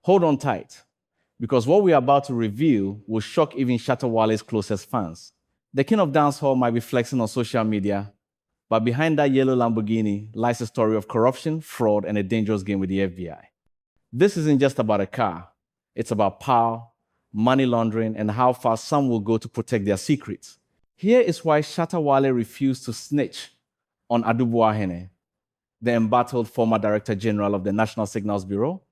Hold on tight, because what we are about to reveal will shock even Shatta Wale's closest fans. The king of dancehall might be flexing on social media, but behind that yellow Lamborghini lies a story of corruption, fraud, and a dangerous game with the FBI. This isn't just about a car. It's about power, money laundering, and how far some will go to protect their secrets. Here is why Shatta Wale refused to snitch on Adu Boahene, the embattled former Director General of the National Signals Bureau,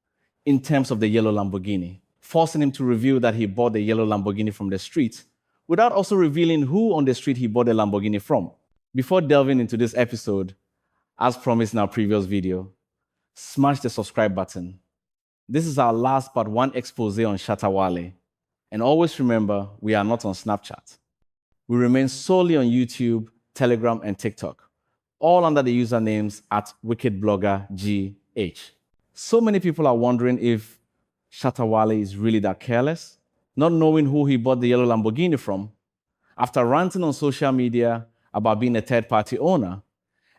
in terms of the yellow Lamborghini, forcing him to reveal that he bought the yellow Lamborghini from the street, without also revealing who on the street he bought the Lamborghini from. Before delving into this episode, as promised in our previous video, smash the subscribe button. This is our last but one expose on Shatta Wale. And always remember, we are not on Snapchat. We remain solely on YouTube, Telegram, and TikTok, all under the usernames at WickedBloggerGH. So many people are wondering if Shatta Wale is really that careless, not knowing who he bought the yellow Lamborghini from, after ranting on social media about being a third-party owner,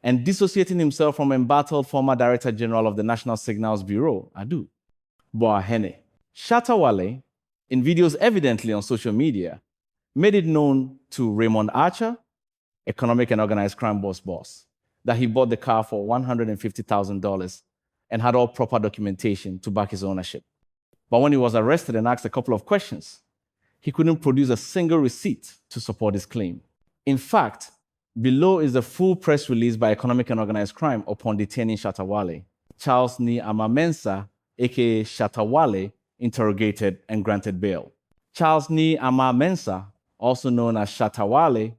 and dissociating himself from embattled former Director General of the National Signals Bureau, Adu Boahene. Shatta Wale, in videos evidently on social media, made it known to Raymond Archer, economic and organized crime boss, that he bought the car for $150,000 and had all proper documentation to back his ownership. But when he was arrested and asked a couple of questions, he couldn't produce a single receipt to support his claim. In fact, below is the full press release by Economic and Organized Crime upon detaining Shatta Wale. Charles Ni Ama-Mensah, aka Shatta Wale, interrogated and granted bail. Charles Ni Ama-Mensah, also known as Shatta Wale,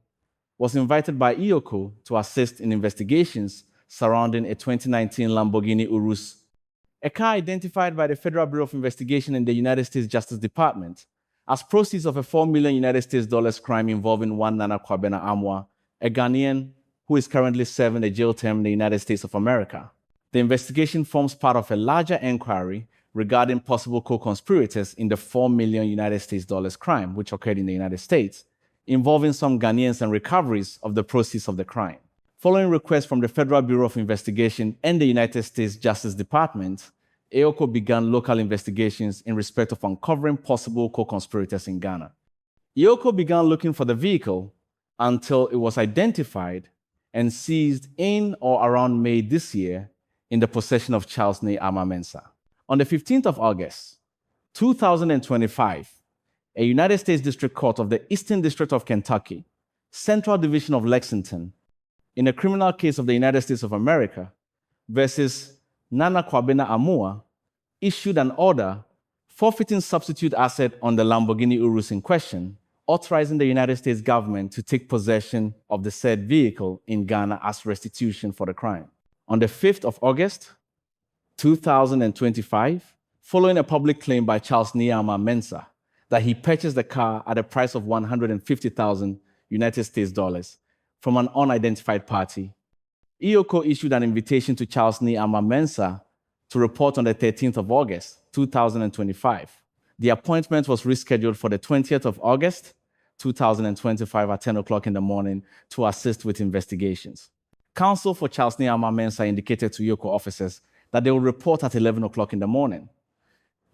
was invited by EOCO to assist in investigations surrounding a 2019 Lamborghini Urus, a car identified by the Federal Bureau of Investigation in the United States Justice Department as proceeds of a $4 million United States dollars crime involving one Nana Kwabena Amwa, a Ghanaian who is currently serving a jail term in the United States of America. The investigation forms part of a larger inquiry regarding possible co-conspirators in the $4 million United States dollars crime, which occurred in the United States, involving some Ghanaians and recoveries of the proceeds of the crime. Following requests from the Federal Bureau of Investigation and the United States Justice Department, EOCO began local investigations in respect of uncovering possible co-conspirators in Ghana. EOCO began looking for the vehicle until it was identified and seized in or around May this year in the possession of Charles Ni Ama-Mensah. On the 15th of August, 2025, a United States District Court of the Eastern District of Kentucky, Central Division of Lexington, in a criminal case of the United States of America versus Nana Kwabena Amua, issued an order forfeiting substitute asset on the Lamborghini Urus in question, authorizing the United States government to take possession of the said vehicle in Ghana as restitution for the crime. On the 5th of August, 2025, following a public claim by Charles Ni Ama-Mensah that he purchased the car at a price of $150,000 United States dollars from an unidentified party, EOCO issued an invitation to Charles Ni Ama-Mensah to report on the 13th of August, 2025. The appointment was rescheduled for the 20th of August, 2025 at 10 o'clock in the morning to assist with investigations. Counsel for Charles Ni Ama-Mensah indicated to EOCO officers that they will report at 11 o'clock in the morning.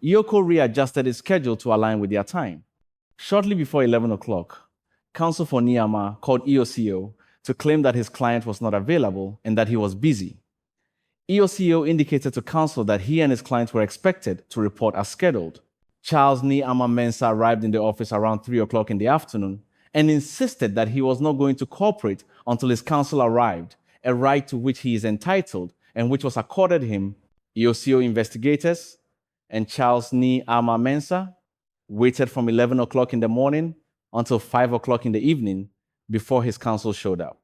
EOCO readjusted its schedule to align with their time. Shortly before 11 o'clock, counsel for Ni Ama called EOCO to claim that his client was not available and that he was busy. EOCO indicated to counsel that he and his client were expected to report as scheduled. Charles Ni Ama-Mensah arrived in the office around 3 o'clock in the afternoon and insisted that he was not going to cooperate until his counsel arrived, a right to which he is entitled and which was accorded him. EOCO investigators and Charles Ni Ama-Mensah waited from 11 o'clock in the morning until 5 o'clock in the evening before his counsel showed up.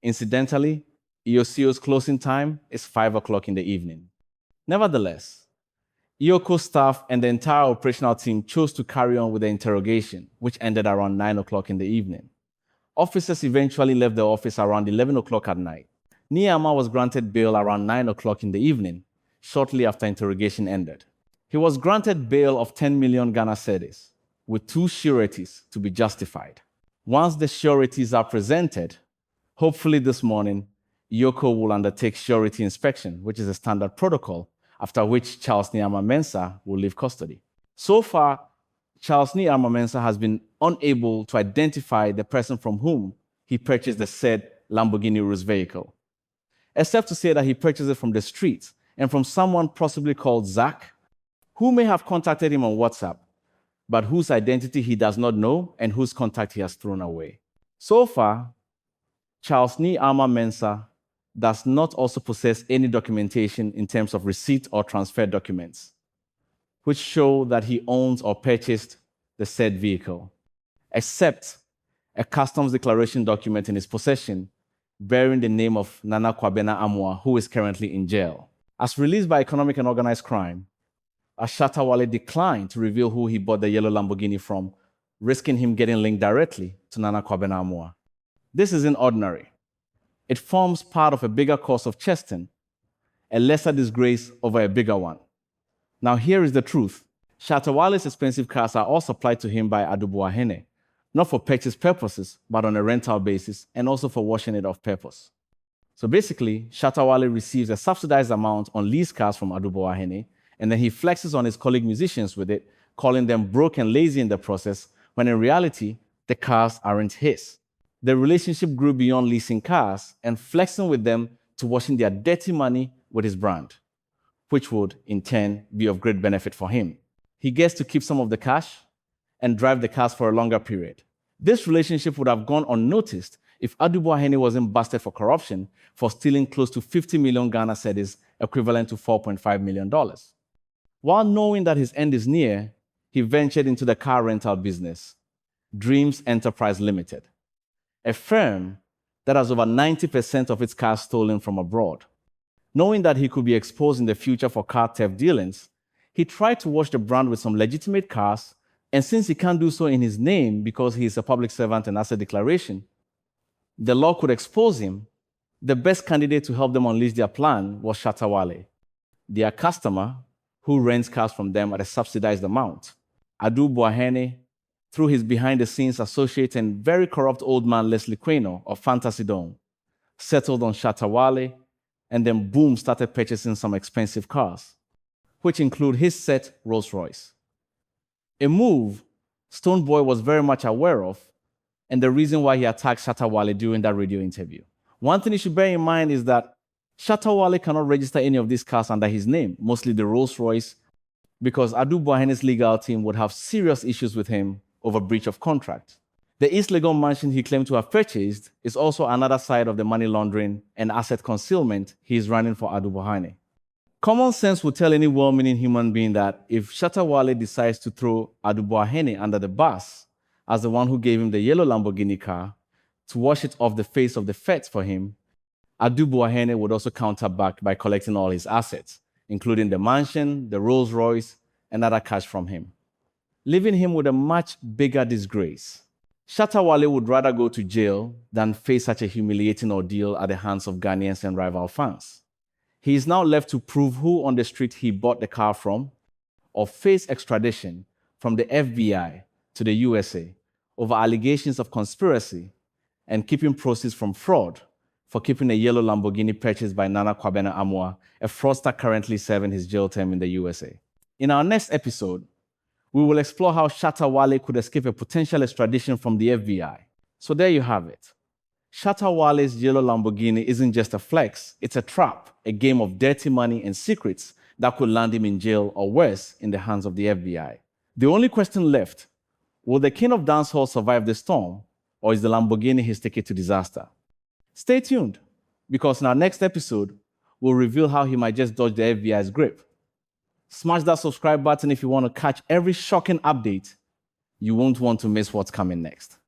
Incidentally, EOCO's closing time is 5 o'clock in the evening. Nevertheless, EOCO staff and the entire operational team chose to carry on with the interrogation, which ended around 9 o'clock in the evening. Officers eventually left the office around 11 o'clock at night. Ni Ama was granted bail around 9 o'clock in the evening, shortly after interrogation ended. He was granted bail of 10 million Ghana cedis, with 2 sureties to be justified. Once the sureties are presented, hopefully this morning, EOCO will undertake surety inspection, which is a standard protocol after which Charles Niama Mensah will leave custody. So far, Charles Niama Mensah has been unable to identify the person from whom he purchased the said Lamborghini Urus vehicle, except to say that he purchased it from the street and from someone possibly called Zach, who may have contacted him on WhatsApp, but whose identity he does not know and whose contact he has thrown away. So far, Charles Niama Mensah does not also possess any documentation in terms of receipt or transfer documents, which show that he owns or purchased the said vehicle, except a customs declaration document in his possession bearing the name of Nana Kwabena Amoah, who is currently in jail. As released by Economic and Organized Crime, Shatta Wale declined to reveal who he bought the yellow Lamborghini from, risking him getting linked directly to Nana Kwabena Amoah. This isn't ordinary. It forms part of a bigger cause of chesting, a lesser disgrace over a bigger one. Now here is the truth. Shatta Wale's expensive cars are all supplied to him by Adu Boahene, not for purchase purposes, but on a rental basis, and also for washing it off purpose. So basically, Shatta Wale receives a subsidized amount on leased cars from Adu Boahene, and then he flexes on his colleague musicians with it, calling them broke and lazy in the process, when in reality, the cars aren't his. The relationship grew beyond leasing cars and flexing with them to washing their dirty money with his brand, which would, in turn, be of great benefit for him. He gets to keep some of the cash and drive the cars for a longer period. This relationship would have gone unnoticed if Adu Boahene wasn't busted for corruption for stealing close to 50 million Ghana cedis, equivalent to $4.5 million. While knowing that his end is near, he ventured into the car rental business, Dreams Enterprise Limited, a firm that has over 90% of its cars stolen from abroad. Knowing that he could be exposed in the future for car theft dealings, he tried to wash the brand with some legitimate cars, and since he can't do so in his name because he is a public servant and asset declaration, the law could expose him. The best candidate to help them unleash their plan was Shatta Wale, their customer who rents cars from them at a subsidized amount. Adu Boahene, through his behind-the-scenes associate and very corrupt old man Leslie Quaino of Fantasy Dome, settled on Shatta Wale, and then boom, started purchasing some expensive cars, which include his set Rolls-Royce. A move Stonebwoy was very much aware of, and the reason why he attacked Shatta Wale during that radio interview. One thing you should bear in mind is that Shatta Wale cannot register any of these cars under his name, mostly the Rolls-Royce, because Adu Boahene's legal team would have serious issues with him over breach of contract. The East Legon mansion he claimed to have purchased is also another side of the money laundering and asset concealment he is running for Adu Boahene. Common sense would tell any well-meaning human being that if Shatta Wale decides to throw Adu Boahene under the bus as the one who gave him the yellow Lamborghini car to wash it off the face of the feds for him, Adu Boahene would also counter back by collecting all his assets, including the mansion, the Rolls-Royce, and other cash from him, leaving him with a much bigger disgrace. Shatta Wale would rather go to jail than face such a humiliating ordeal at the hands of Ghanaians and rival fans. He is now left to prove who on the street he bought the car from, or face extradition from the FBI to the USA over allegations of conspiracy and keeping proceeds from fraud for keeping a yellow Lamborghini purchased by Nana Kwabena Amoah, a fraudster currently serving his jail term in the USA. In our next episode, we will explore how Shatta Wale could escape a potential extradition from the FBI. So there you have it. Shatta Wale's yellow Lamborghini isn't just a flex, it's a trap, a game of dirty money and secrets that could land him in jail or worse, in the hands of the FBI. The only question left, will the king of dancehall survive the storm, or is the Lamborghini his ticket to disaster? Stay tuned, because in our next episode, we'll reveal how he might just dodge the FBI's grip. Smash that subscribe button if you want to catch every shocking update. You won't want to miss what's coming next.